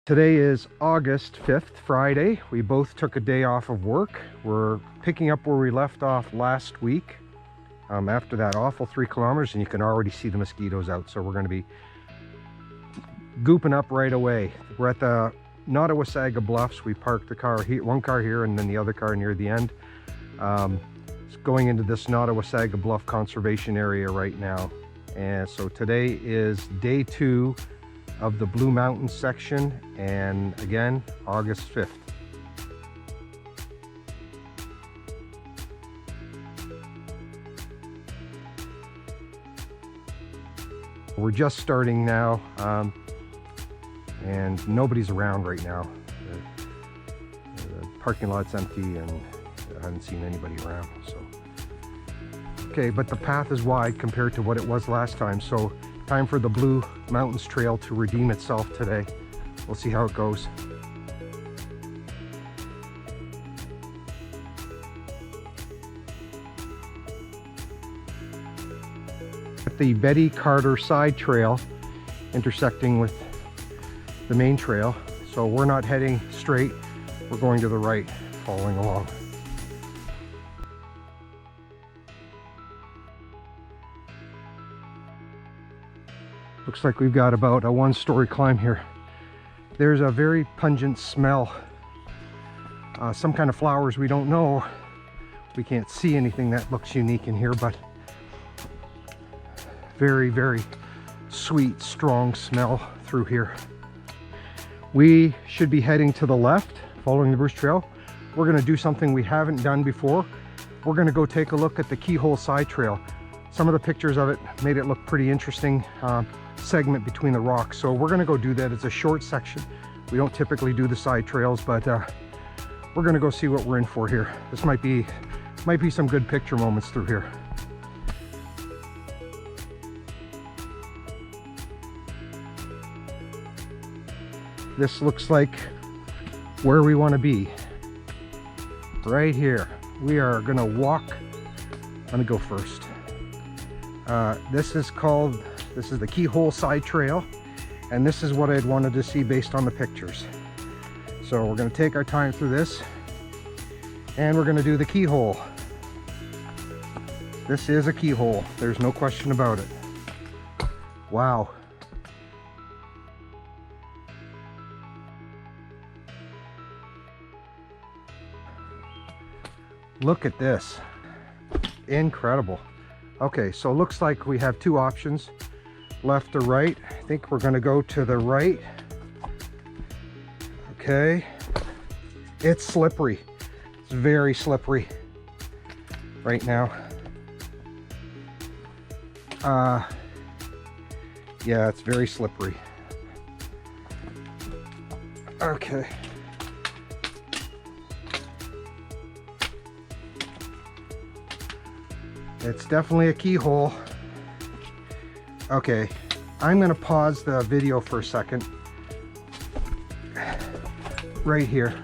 Today is August 5th, Friday. We both took a day off of work. We're picking up where we left off last week after that awful 3 kilometers, and you can already see the mosquitoes out. So we're going to be gooping up right away. We're at the Nottawasaga Bluffs. We parked the car here, one car here and then the other car near the end. It's going into this Nottawasaga Bluff Conservation Area right now. And so today is day 2 of the Blue Mountains section, and again, August 5th. We're just starting now, and nobody's around right now. The parking lot's empty and I haven't seen anybody around. So, okay, but the path is wide compared to what it was last time, so time for the Blue Mountains Trail to redeem itself today. We'll see how it goes. At the Betty Carter side trail, intersecting with the main trail. So we're not heading straight, we're going to the right, following along. Looks like we've got about a 1-story climb here. There's a very pungent smell. Some kind of flowers we don't know. We can't see anything that looks unique in here, but very, very sweet, strong smell through here. We should be heading to the left, following the Bruce Trail. We're gonna do something we haven't done before. We're gonna go take a look at the Keyhole Side Trail. Some of the pictures of it made it look pretty interesting. Segment between the rocks, so we're going to go do that. It's a short section. We don't typically do the side trails, but we're going to go see what we're in for here. This might be some good picture moments through here. This looks like where we want to be, right here. We are going to walk. Let me go first. This is the Keyhole Side Trail, and this is what I'd wanted to see based on the pictures. So we're going to take our time through this, and we're going to do the keyhole. This is a keyhole, there's no question about it. Wow. Look at this. Incredible. Okay, so it looks like we have 2 options. Left or right. I think we're going to go to the right. Okay. It's slippery. It's very slippery right now. Yeah, it's very slippery. Okay. It's definitely a keyhole. Okay, I'm going to pause the video for a second. Right here.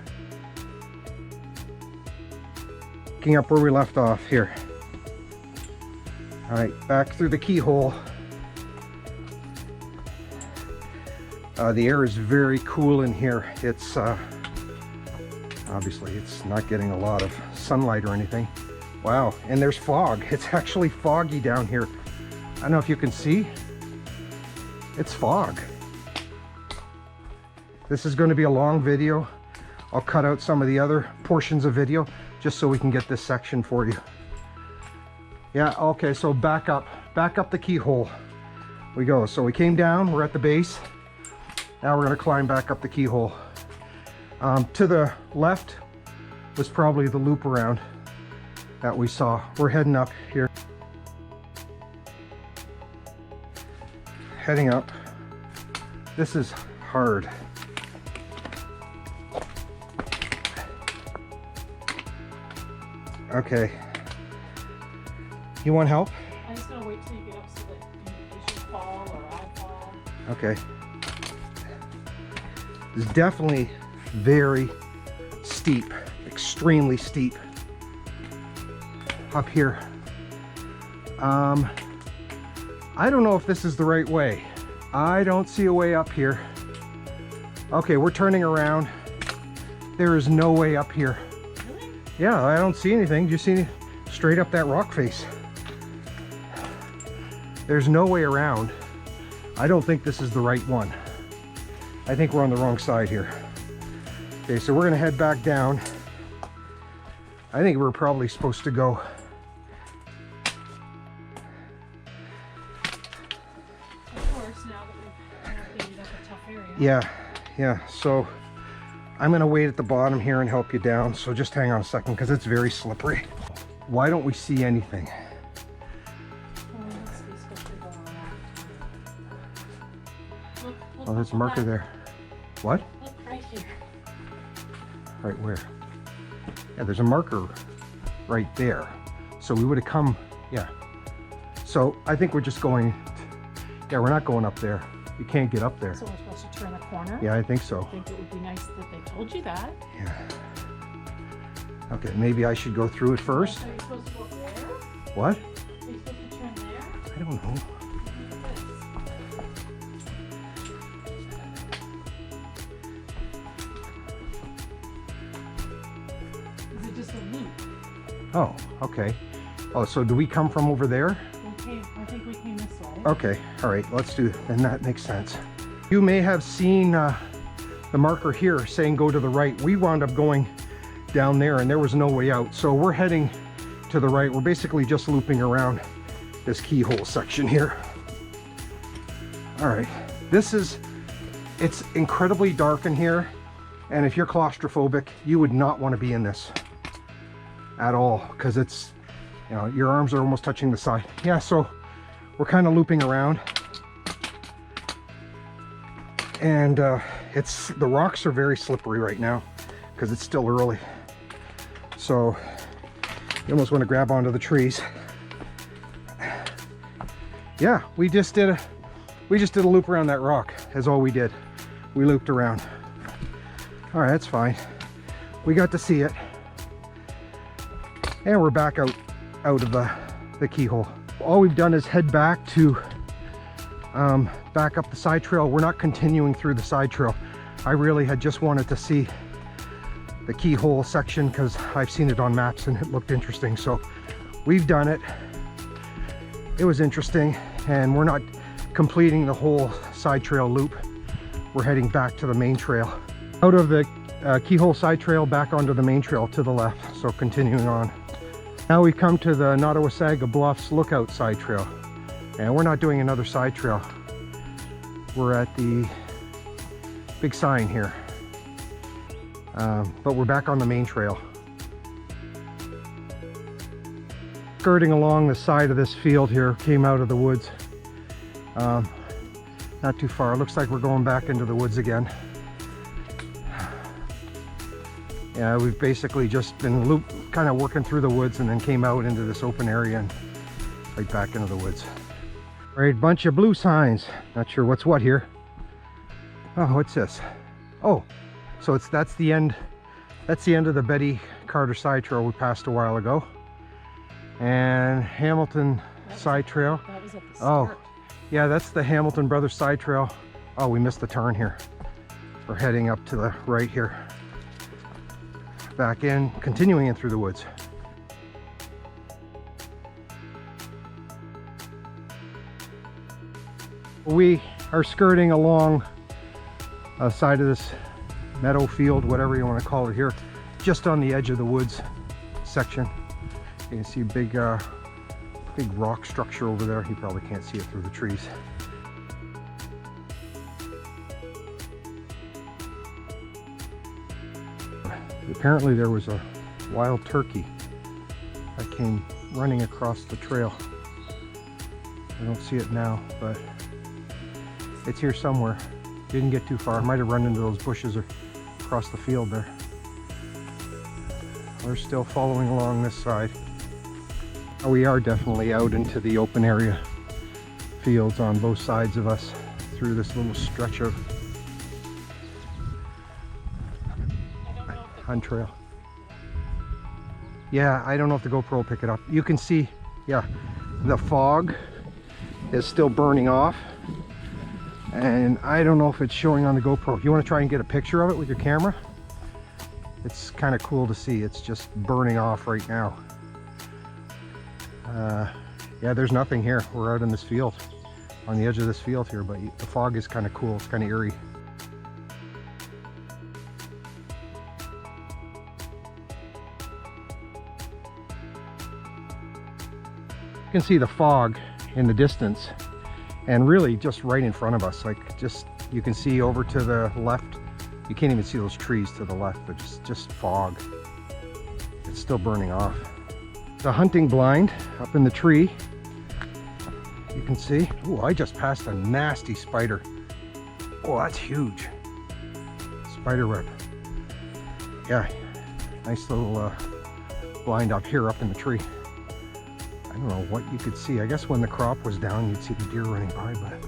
Picking up where we left off here. Alright, back through the keyhole. The air is very cool in here. It's obviously it's not getting a lot of sunlight or anything. Wow, and there's fog. It's actually foggy down here. I don't know if you can see. It's fog. This is going to be a long video. I'll cut out some of the other portions of video just so we can get this section for you. Yeah, okay, so back up the keyhole we go. So we came down, we're at the base. Now we're going to climb back up the keyhole. To the left was probably the loop around that we saw. We're heading up here. Heading up. This is hard. Okay. You want help? I'm just gonna wait till you get up so that you should fall or I fall. Okay. It's definitely very steep, extremely steep up here. I don't know if this is the right way. I don't see a way up here. Okay, we're turning around. There is no way up here. Really? Yeah, I don't see anything. Do you see any? Straight up that rock face? There's no way around. I don't think this is the right one. I think we're on the wrong side here. Okay, so we're gonna head back down. I think we're probably supposed to go. Of course, now that we've cleaned up a tough area. Yeah, so I'm gonna wait at the bottom here and help you down. So just hang on a second, because it's very slippery. Why don't we see anything? Look, Oh, there's a marker there. What? Look right here. Right where? Yeah, there's a marker right there. So we would have come, yeah. So I think we're just going, yeah, we're not going up there. You can't get up there. So we're supposed to turn a corner? Yeah, I think so. I think it would be nice that they told you that. Yeah. Okay, maybe I should go through it first. Are you supposed to go there? What? Are you supposed to turn there? I don't know. Is it just a loop? Oh, okay. Oh, so do we come from over there? Okay, I think we came this way. Okay, all right, let's do, then that makes sense. You may have seen the marker here saying go to the right. We wound up going down there and there was no way out. So we're heading to the right. We're basically just looping around this keyhole section here. All right, it's incredibly dark in here. And if you're claustrophobic, you would not want to be in this at all, because it's, you know, your arms are almost touching the side. Yeah, so we're kind of looping around. And the rocks are very slippery right now because it's still early. So you almost want to grab onto the trees. Yeah, we just did a loop around that rock. Is all we did. We looped around. All right, that's fine. We got to see it. And we're back out of the keyhole. All we've done is head back to back up the side trail. We're not continuing through the side trail. I really had just wanted to see the keyhole section because I've seen it on maps and it looked interesting. So we've done it. It was interesting, and we're not completing the whole side trail loop. We're heading back to the main trail. Out of the keyhole side trail back onto the main trail to the left. So continuing on. Now we come to the Nottawasaga Bluffs Lookout side trail. And we're not doing another side trail. We're at the big sign here. But we're back on the main trail. Skirting along the side of this field here, came out of the woods. Not too far. Looks like we're going back into the woods again. Yeah, we've basically just been kind of working through the woods and then came out into this open area and right back into the woods. Right, bunch of blue signs. Not sure what's what here. Oh, what's this? Oh, so that's the end. That's the end of the Betty Carter side trail we passed a while ago. And Hamilton side trail. That was at the start. Oh, yeah, that's the Hamilton Brothers side trail. Oh, we missed the turn here. We're heading up to the right here. Back in, continuing in through the woods. We are skirting along the side of this meadow field, whatever you want to call it here, just on the edge of the woods section. You can see a big rock structure over there. You probably can't see it through the trees. Apparently there was a wild turkey that came running across the trail. I don't see it now, but it's here somewhere. Didn't get too far. Might have run into those bushes or across the field there. We're still following along this side. We are definitely out into the open area fields on both sides of us through this little stretch of hunt trail. Yeah, I don't know if the GoPro will pick it up. You can see, yeah, the fog is still burning off. And I don't know if it's showing on the GoPro. If you want to try and get a picture of it with your camera, it's kind of cool to see. It's just burning off right now. Yeah, there's nothing here. We're out in this field, on the edge of this field here, but the fog is kind of cool. It's kind of eerie. You can see the fog in the distance, and really just right in front of us. Like, just, you can see over to the left. You can't even see those trees to the left. They're just fog. It's still burning off. The hunting blind up in the tree, you can see. Oh, I just passed a nasty spider. Oh, that's huge. Spider web. Yeah, nice little blind up here up in the tree. I don't know what you could see. I guess when the crop was down, you'd see the deer running by, but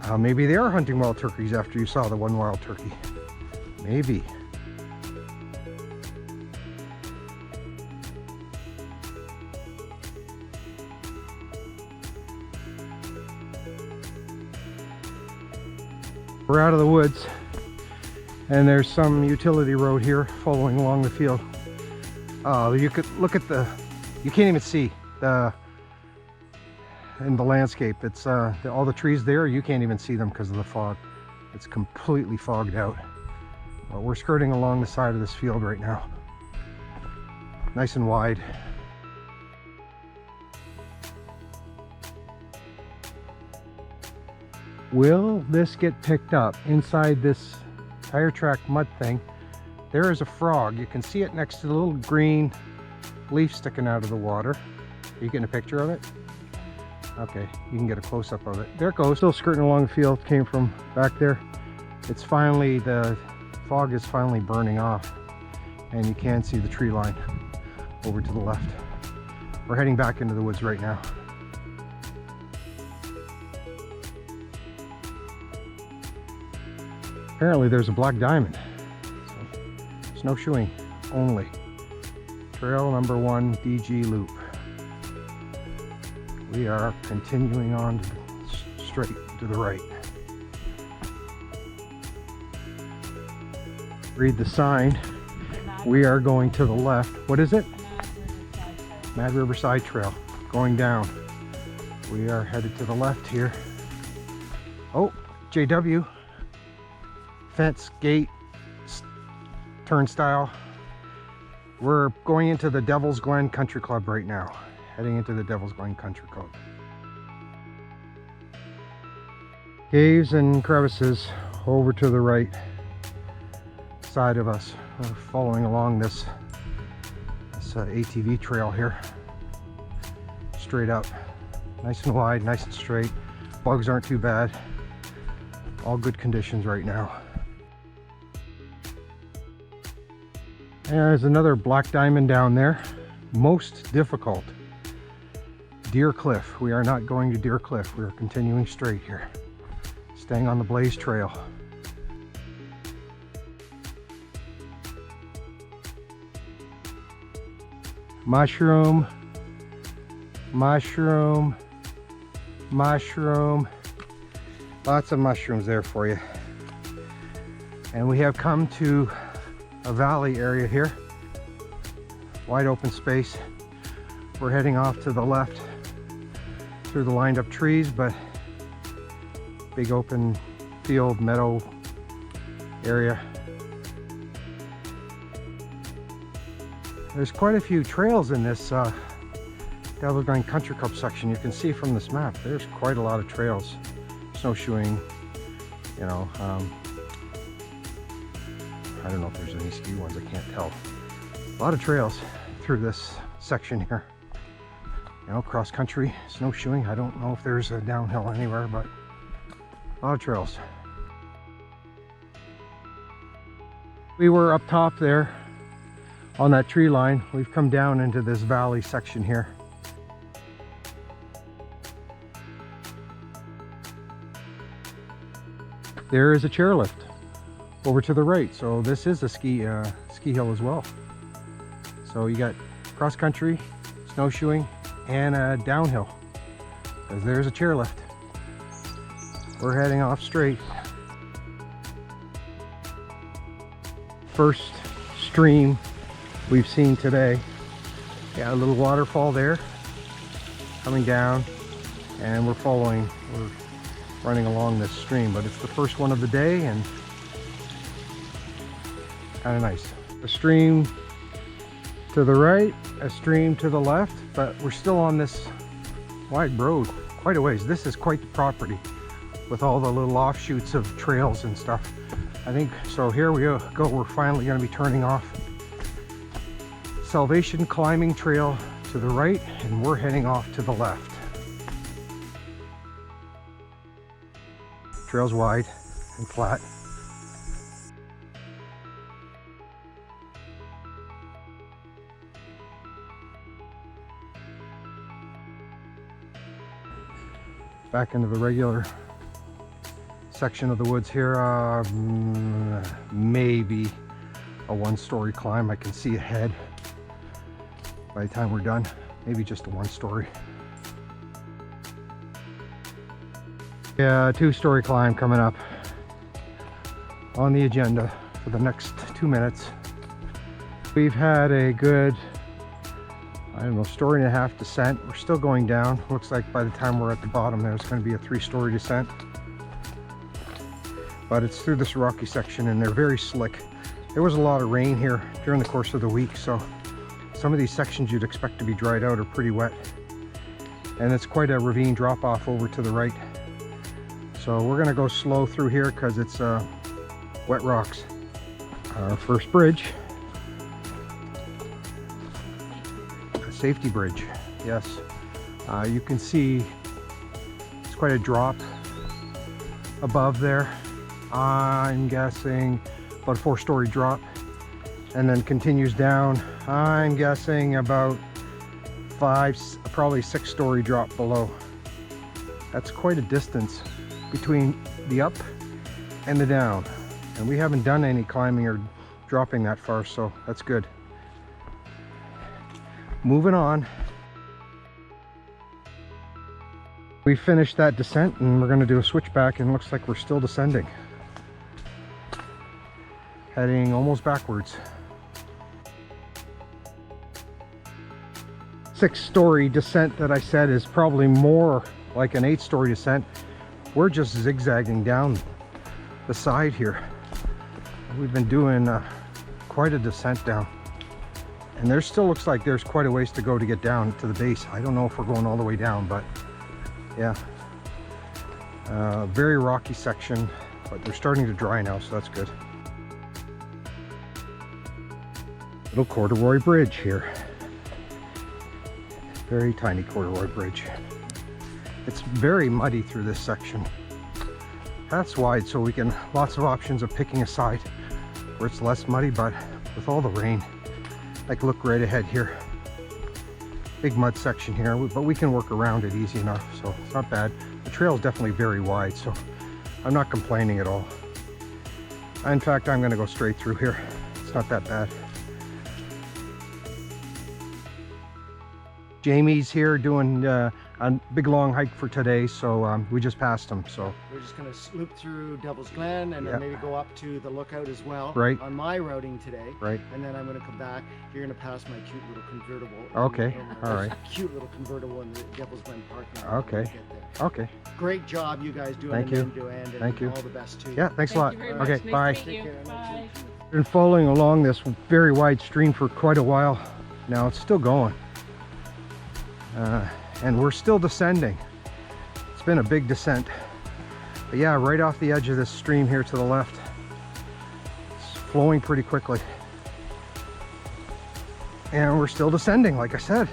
yeah. Maybe they are hunting wild turkeys after you saw the one wild turkey. Maybe. We're out of the woods, and there's some utility road here following along the field. You could look at the, you can't even see in the landscape. It's all the trees there, you can't even see them because of the fog. It's completely fogged out. But we're skirting along the side of this field right now. Nice and wide. Will this get picked up inside this tire track mud thing? There is a frog. You can see it next to the little green leaf sticking out of the water. Are you getting a picture of it? Okay, you can get a close-up of it. There it goes, still skirting along the field, came from back there. It's finally, the fog is finally burning off, and you can see the tree line over to the left. We're heading back into the woods right now. Apparently there's a black diamond. So, snowshoeing only. Trail number 1, DG Loop. We are continuing on straight to the right. Read the sign. We are going to the left. What is it? Mad River Side Trail. Going down. We are headed to the left here. Oh, JW. Fence, gate, turnstile. We're going into the Devil's Glen Country Club right now. Heading into the Devil's Glen Country Club. Caves and crevices over to the right side of us. We're following along this ATV trail here. Straight up. Nice and wide, nice and straight. Bugs aren't too bad. All good conditions right now. There's another black diamond down there. Most difficult. Deer Cliff. We are not going to Deer Cliff. We are continuing straight here. Staying on the Blaze Trail. Mushroom. Mushroom. Mushroom. Lots of mushrooms there for you. And we have come to a valley area here. Wide open space. We're heading off to the left through the lined up trees, but big open field, meadow area. There's quite a few trails in this Devil's Glen Country Club section. You can see from this map, there's quite a lot of trails. Snowshoeing, you know, I don't know if there's any ski ones, I can't tell. A lot of trails through this section here. You know, cross country, snowshoeing. I don't know if there's a downhill anywhere, but a lot of trails. We were up top there on that tree line. We've come down into this valley section here. There is a chairlift over to the right, so this is a ski hill as well. So you got cross country, snowshoeing, and a downhill, because there's a chairlift. we're heading off straight. First stream we've seen today. Yeah, a little waterfall there coming down, and we're running along this stream, but it's the first one of the day and kind of nice. A stream to the right, a stream to the left, but we're still on this wide road quite a ways. This is quite the property with all the little offshoots of trails and stuff. I think so. Here we go. We're finally going to be turning off Salvation Climbing Trail to the right, and we're heading off to the left. Trail's wide and flat. Back into the regular section of the woods here. Maybe a one-story climb. I can see ahead by the time we're done. Maybe just a one-story. Yeah, a two-story climb coming up on the agenda for the next 2 minutes. We've had a good, I don't know, story and a half descent. We're still going down. Looks like by the time we're at the bottom there's going to be a 3-story descent. But it's through this rocky section and they're very slick. There was a lot of rain here during the course of the week, so some of these sections you'd expect to be dried out are pretty wet. And it's quite a ravine drop off over to the right. So we're going to go slow through here because it's wet rocks. Our first bridge. A safety bridge, yes. You can see it's quite a drop above there. I'm guessing about a 4-story drop, and then continues down. I'm guessing about 5, probably 6-story drop below. That's quite a distance between the up and the down, and we haven't done any climbing or dropping that far, so that's good. Moving on. We finished that descent and we're going to do a switchback, and it looks like we're still descending. Heading almost backwards. 6-story descent that I said is probably more like an 8-story descent. We're just zigzagging down the side here. We've been doing quite a descent down, and there still looks like there's quite a ways to go to get down to the base. I don't know if we're going all the way down, but yeah, very rocky section, but they're starting to dry now, so that's good. Little corduroy bridge here. Very tiny corduroy bridge. It's very muddy through this section. Path's wide, so we can, lots of options of picking a side where it's less muddy, but with all the rain, like look right ahead here. Big mud section here, but we can work around it easy enough, so it's not bad. The trail is definitely very wide, so I'm not complaining at all. In fact, I'm going to go straight through here. It's not that bad. Jamie's here doing a big long hike for today, so we just passed him. So we're just going to loop through Devil's Glen and then maybe go up to the lookout as well. Right. On my routing today. Right. And then I'm going to come back. You're going to pass my cute little convertible. Okay. All right. Cute little convertible in the Devil's Glen parking lot. Okay. Okay. Great job, you guys doing Thank you. end-to-end, and Thank you. all the best too. Yeah. Thanks a lot. Thank you very Okay. much. Nice Bye. to meet you. Bye. Been following along this very wide stream for quite a while now. It's still going. And we're still descending. It's been a big descent. But yeah, right off the edge of this stream here to the left. It's flowing pretty quickly. And we're still descending, like I said.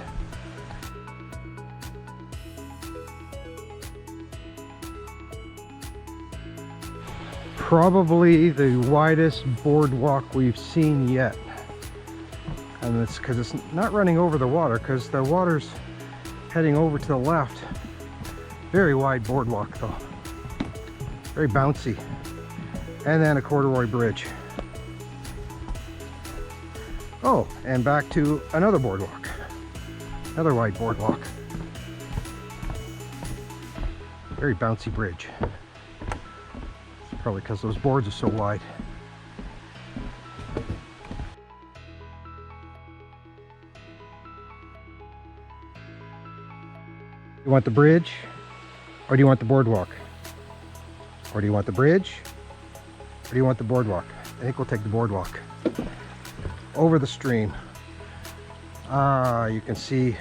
Probably the widest boardwalk we've seen yet. And it's because it's not running over the water, because the water's heading over to the left. Very wide boardwalk though. Very bouncy. And then a corduroy bridge. Oh, and back to another boardwalk. Another wide boardwalk. Very bouncy bridge. Probably because those boards are so wide. You want the bridge, or do you want the boardwalk? Or do you want the bridge, or do you want the boardwalk? I think we'll take the boardwalk. Over the stream. You can see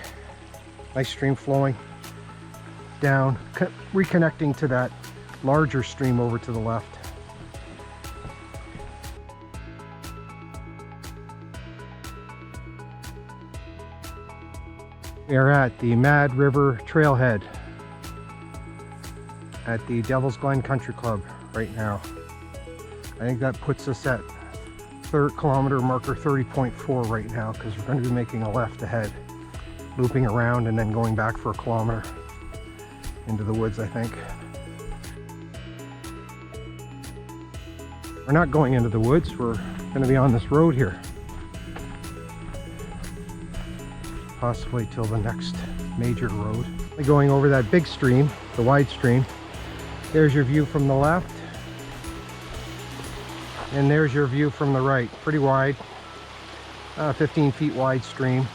nice stream flowing down, reconnecting to that larger stream over to the left. We are at the Mad River Trailhead at the Devil's Glen Country Club right now. I think that puts us at kilometer marker 30.4 right now, because we're going to be making a left ahead, looping around and then going back for a kilometer into the woods, I think. We're not going into the woods, we're going to be on this road here. Possibly till the next major road. Going over that big stream, the wide stream. There's your view from the left. And there's your view from the right. Pretty wide. 15 feet wide stream.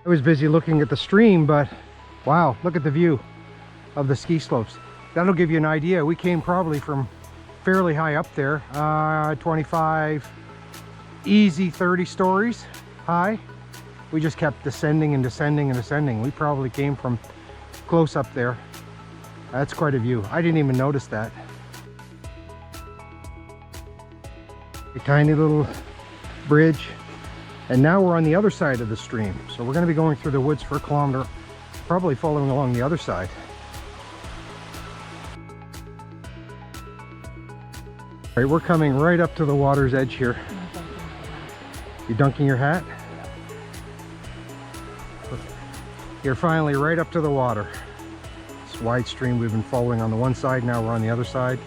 I was busy looking at the stream, but wow, look at the view of the ski slopes. That'll give you an idea. We came probably from fairly high up there, 25, easy 30 stories high. We just kept descending and descending and descending. We probably came from close up there. That's quite a view. I didn't even notice that. A tiny little bridge. And now we're on the other side of the stream. So we're going to be going through the woods for a kilometer, probably following along the other side. All right, we're coming right up to the water's edge here. You dunking your hat? You're finally right up to the water. This wide stream we've been following on the one side, now we're on the other side.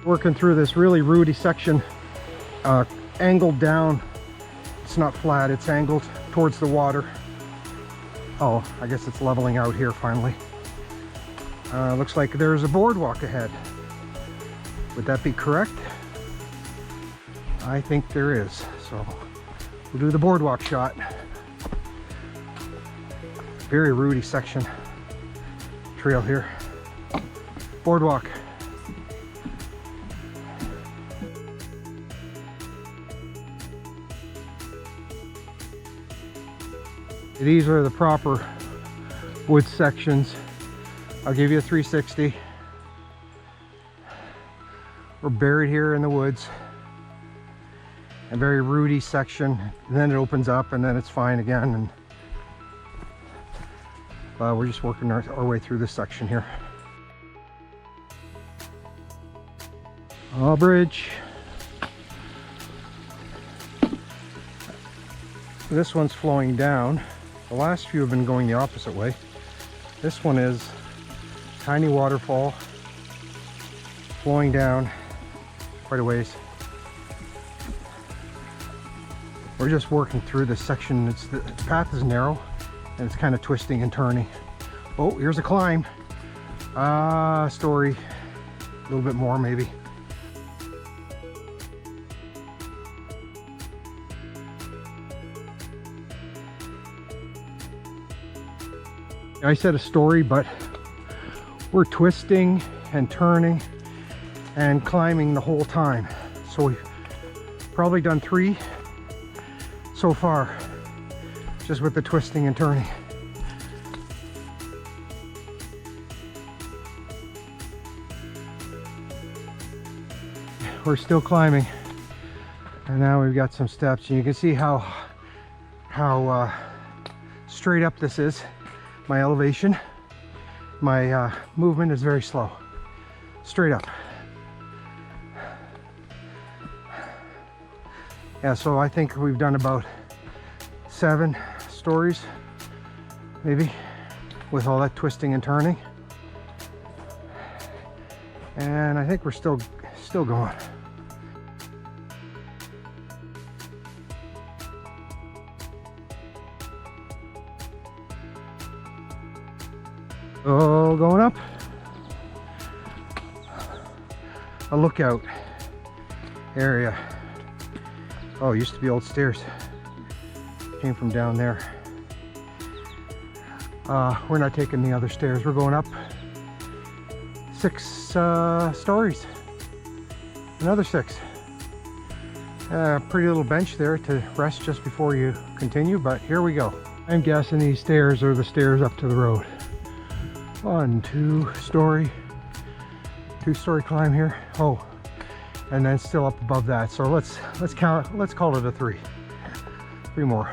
Working through this really rooty section, angled down. It's not flat, it's angled towards the water. Oh, I guess it's leveling out here finally. Looks like there's a boardwalk ahead. Would that be correct? I think there is. So we'll do the boardwalk shot. Very rooty section. Trail here. Boardwalk. These are the proper wood sections. I'll give you a 360. We're buried here in the woods. A very rooty section, and then it opens up and then it's fine again. And we're just working our way through this section here. Bridge. This one's flowing down. The last few have been going the opposite way. This one is tiny waterfall flowing down quite a ways. We're just working through this section. The path is narrow and it's kind of twisting and turning. Oh, here's a climb. Story. A little bit more maybe. I said a story, but we're twisting and turning and climbing the whole time. So we've probably done 3 so far, just with the twisting and turning. We're still climbing, and now we've got some steps, and you can see how straight up this is. My elevation, my movement is very slow, straight up. Yeah, so I think we've done about 7 stories, maybe, with all that twisting and turning. And I think we're still going. Oh, going up. A lookout area. Oh, it used to be old stairs. Came from down there. We're not taking the other stairs. We're going up 6 stories. Another 6. Pretty little bench there to rest just before you continue, but here we go. I'm guessing these stairs are the stairs up to the road. 1, 2-story, 2-story climb here. Oh, and then still up above that. So let's count. Let's call it a 3. 3 more.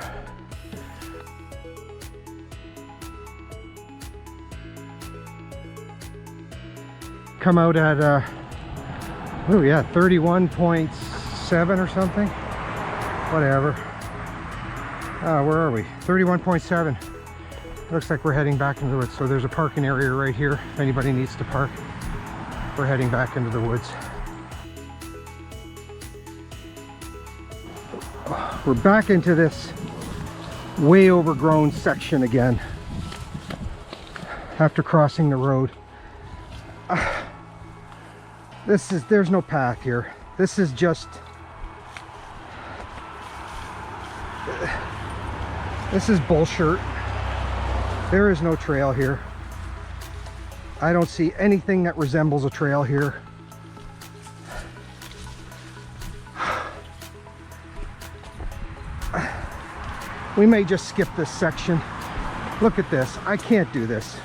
Come out at oh yeah, 31.7 or something. Whatever. Where are we? 31.7. Looks like we're heading back into the woods. So there's a parking area right here if anybody needs to park. We're heading back into the woods. We're back into this way overgrown section again after crossing the road. There's no path here. This is just, this is bullshit. There is no trail here. I don't see anything that resembles a trail here. We may just skip this section. Look at this. I can't do this.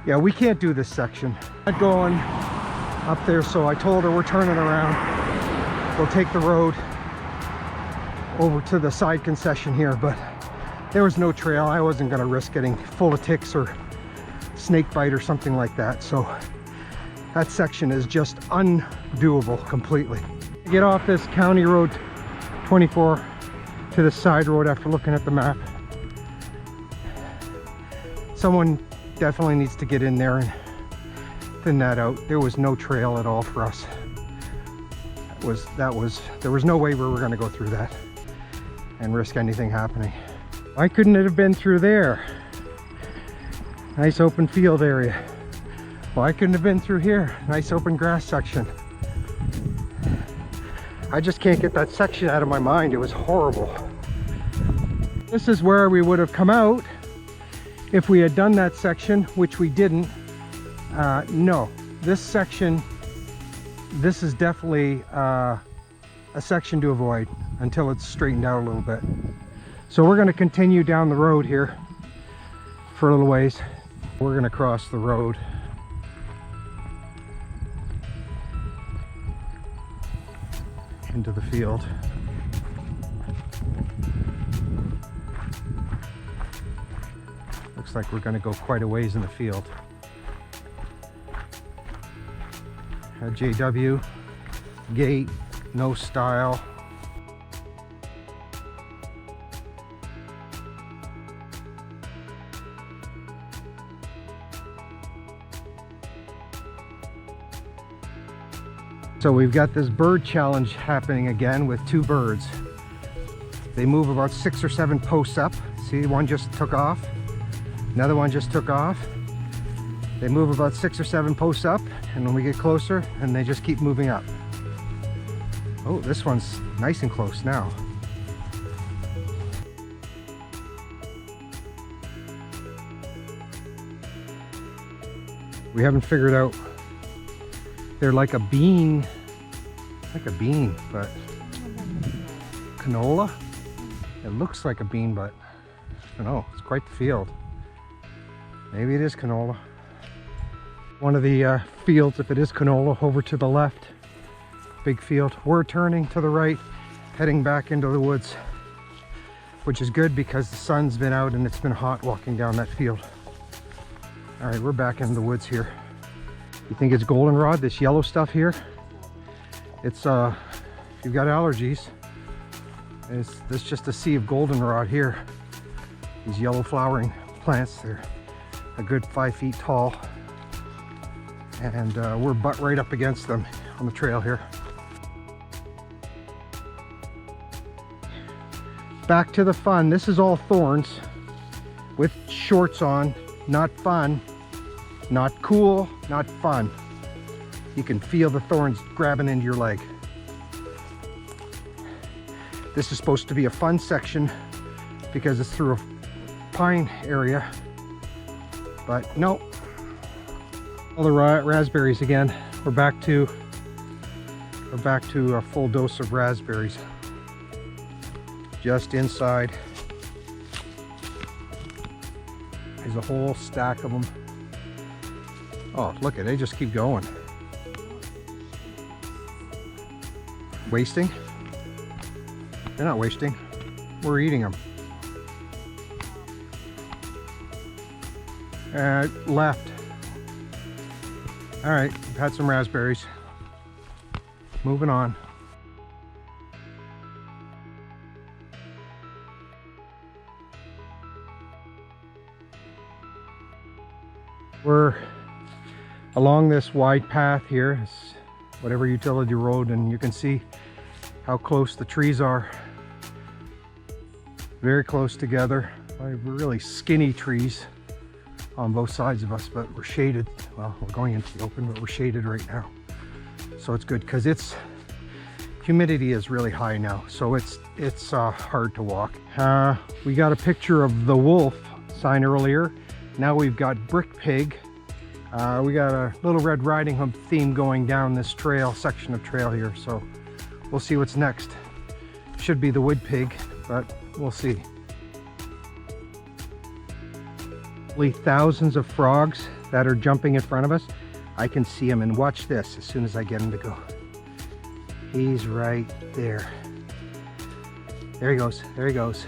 Yeah, we can't do this section. Not going up there, so I told her we're turning around. We'll take the road over to the side concession here, but there was no trail. I wasn't going to risk getting full of ticks or snake bite or something like that. So that section is just undoable completely. Get off this County Road 24 to the side road after looking at the map. Someone definitely needs to get in there and thin that out. There was no trail at all for us. There was no way we were going to go through that and risk anything happening. Why couldn't it have been through there? Nice open field area. Why couldn't it have been through here? Nice open grass section. I just can't get that section out of my mind. It was horrible. This is where we would have come out if we had done that section, which we didn't. No, this section, this is definitely a section to avoid until it's straightened out a little bit. So we're going to continue down the road here for a little ways. We're going to cross the road. Into the field. Looks like we're going to go quite a ways in the field. JW, gate, no style. So we've got this bird challenge happening again with 2 birds. They move about 6 or 7 posts up. See, one just took off. Another one just took off. They move about 6 or 7 posts up, and when we get closer, and they just keep moving up. Oh, this one's nice and close now. We haven't figured out. They're like a bean, but canola. It looks like a bean, but I don't know. It's quite the field. Maybe it is canola. One of the fields, if it is canola, over to the left. Big field. We're turning to the right, heading back into the woods, which is good because the sun's been out and it's been hot walking down that field. All right, we're back in the woods here. You think it's goldenrod, this yellow stuff here? It's, if you've got allergies, there's just a sea of goldenrod here. These yellow flowering plants, they're a good 5 feet tall. And we're butt right up against them on the trail here. back to the fun. This is all thorns with shorts on. Not fun, not cool, not fun. You can feel the thorns grabbing into your leg. This is supposed to be a fun section because it's through a pine area, but no. All the raspberries again. We're back to a full dose of raspberries. Just inside. There's a whole stack of them. Oh, look at it, they just keep going. Wasting? They're not wasting. We're eating them. Left. All right, we've had some raspberries. Moving on. We're along this wide path here, it's whatever utility road, and you can see how close the trees are. Very close together. Really skinny trees on both sides of us, but we're shaded. Well, we're going into the open, but we're shaded right now. So it's good because humidity is really high now, so it's hard to walk. We got a picture of the wolf sign earlier. Now we've got Brick Pig. We got a Little Red Riding Hood theme going down this section of trail here, so we'll see what's next. Should be the Wood Pig, but we'll see. Thousands of frogs that are jumping in front of us. I can see him, and watch this as soon as I get him to go. He's right there. There he goes, there he goes.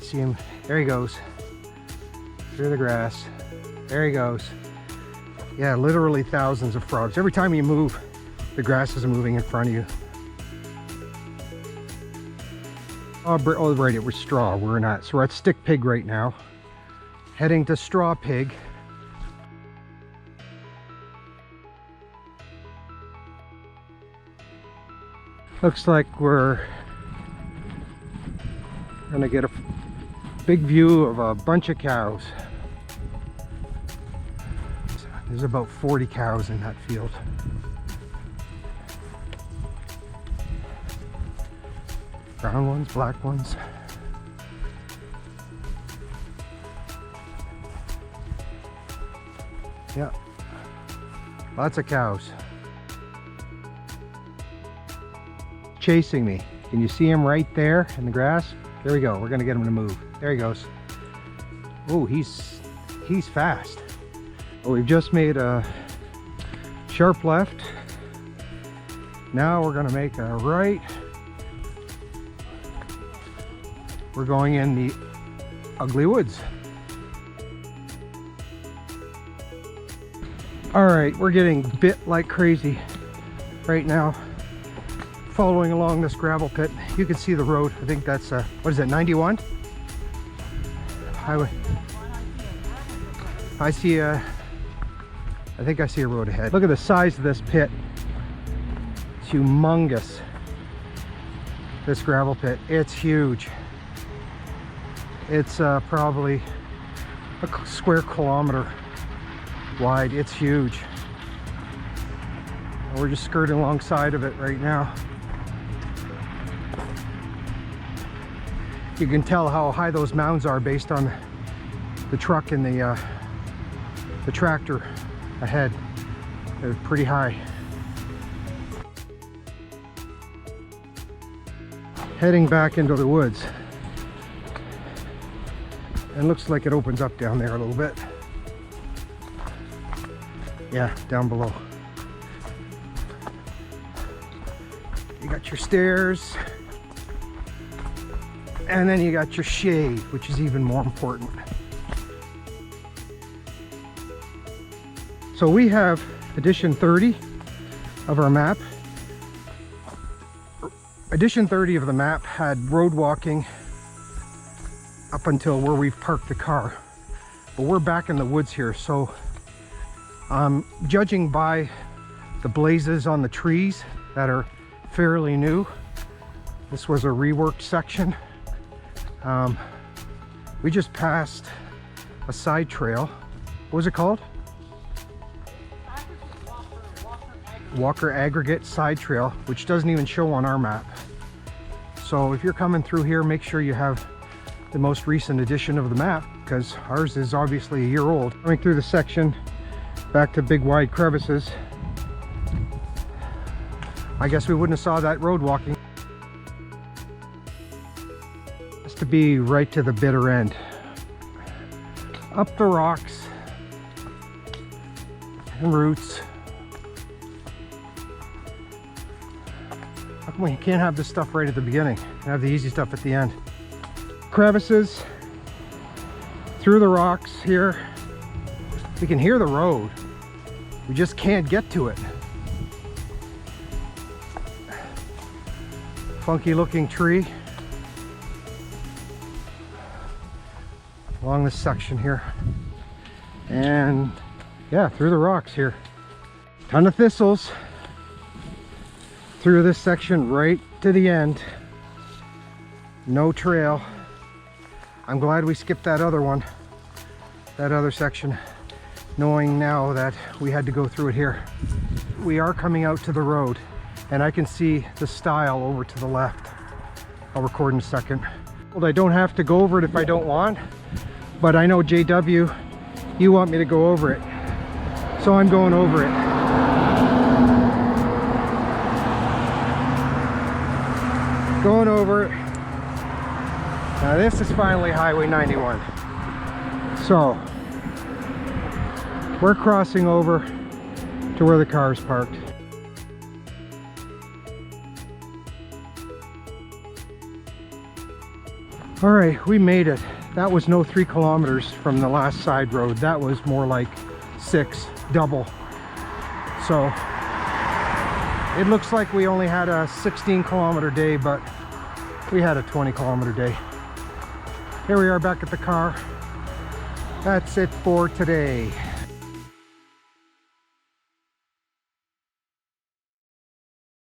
See him, there he goes. Through the grass, there he goes. Yeah, literally thousands of frogs. Every time you move, the grass is moving in front of you. Oh right, it was straw, we're not. So we're at Stick Pig right now. Heading to Straw Pig. Looks like we're gonna get a big view of a bunch of cows. There's about 40 cows in that field. Brown ones, black ones. Yeah, lots of cows. Chasing me. Can you see him right there in the grass? There we go. We're gonna get him to move. There he goes. Oh, he's fast. Well, we've just made a sharp left. Now we're gonna make a right. We're going in the Ugly Woods. All right, we're getting bit like crazy right now. Following along this gravel pit. You can see the road. I think that's what is it, 91? Highway. I think I see a road ahead. Look at the size of this pit. It's humongous. This gravel pit, it's huge. It's probably a square kilometer wide. It's huge. We're just skirting alongside of it right now. You can tell how high those mounds are based on the truck and the tractor ahead. They're pretty high. Heading back into the woods. And looks like it opens up down there a little bit. Yeah, down below. You got your stairs. And then you got your shade, which is even more important. So we have edition 30 of our map. Edition 30 of the map had road walking up until where we've parked the car. But we're back in the woods here, so judging by the blazes on the trees that are fairly new, this was a reworked section. We just passed a side trail. What was it called? Walker Aggregate Side Trail, which doesn't even show on our map. So if you're coming through here, make sure you have the most recent edition of the map, because ours is obviously a year old. Coming through the section back to big wide crevices. I guess we wouldn't have saw that road walking. Has to be right to the bitter end. Up the rocks and roots. How come we can't have this stuff right at the beginning and have the easy stuff at the end? Crevices through the rocks here. We can hear the road. We just can't get to it. Funky looking tree along this section here. And yeah, through the rocks here. Ton of thistles through this section right to the end. No trail. I'm glad we skipped that other one, that other section, knowing now that we had to go through it here. We are coming out to the road, and I can see the stile over to the left. I'll record in a second. Well, I don't have to go over it if I don't want, but I know JW, you want me to go over it, so I'm going over it. Going over it. Now this is finally Highway 91. So we're crossing over to where the car is parked. All right, we made it. That was no 3 kilometers from the last side road. That was more like 6, double. So it looks like we only had a 16-kilometer day, but we had a 20-kilometer day. Here we are back at the car. That's it for today.